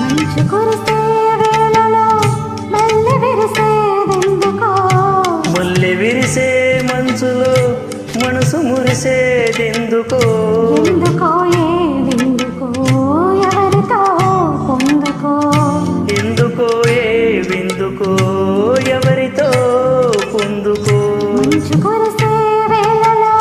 మంచు కురిసే వేళలో మల్లె విరిసేదెందుకో, మల్లె విరిసే మంచులో మనసు మురిసేదెందుకో, ఎందుకో ఏదెందుకో ఎవరితో పొందుకో, ఎందుకో ఏ విందుకో ఎవరితో పొందుకో. మంచు కురిసే వేళలో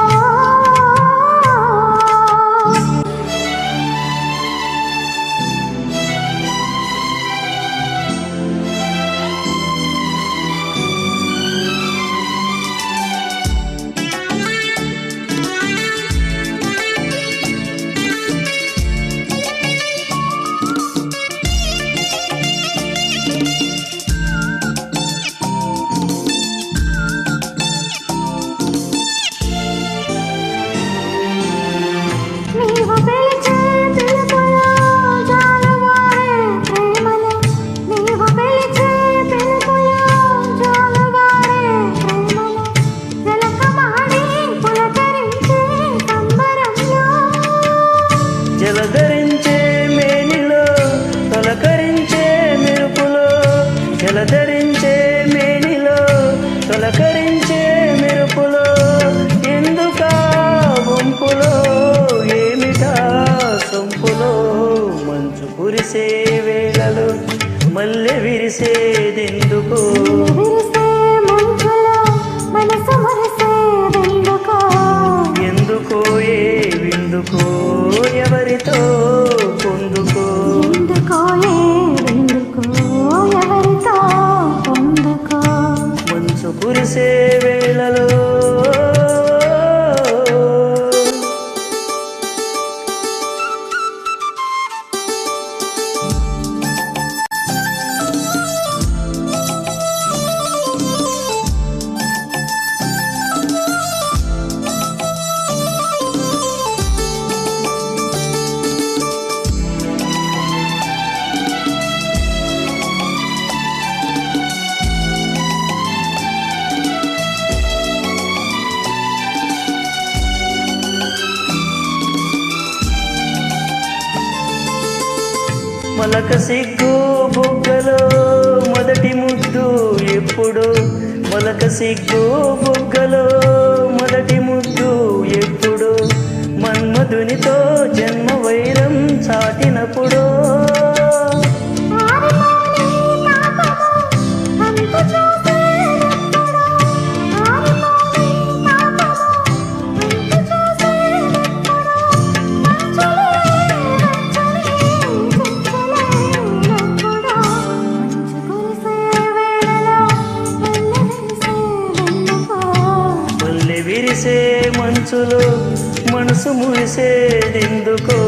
నీవు పిలిచే పిలుపులో జాలువారే ప్రేమలో, నీవు పిలిచే పిలుపులో జాలువారే ప్రేమలో, జలకమాడి పులకరించే సంబరంలో, జలధరించే మేనిలో తొలకరించే మెరుపులో, జలధరించే మేనిలో తొలకరించే మెరుపులో, ఎందుకా వంపులో ఏమిటా సొంపులో. మంచు కురిసే వేళలో మల్లె విరిసేదెందుకో, విరిసే మంచులో మనసు మురిసేదెందుకో, ఎందుకో ఏ విందుకో ఎవరితో పొందుకో. ఎందుకో ఏదెందుకో ఎవరితో పొందుకో. మంచు కురిసే వేళలో మొలక సిగ్గు బుగ్గలో మొదటి ముద్దు ఎప్పుడు, మొలక సిగ్గు బుగ్గలో మొదటి ముద్దు ఎప్పుడు, మన్మధునితో జన్మ వైరం చాటినప్పుడు, ఆరిపోని తాపము అంతు చూసేదెప్పుడో, ఆరిపోని తాపము అంతు చూసేదెప్పుడో, మంచులే వెచ్చని మల్లె విరిసే మంచులో మనసు మురిసేదెందుకో.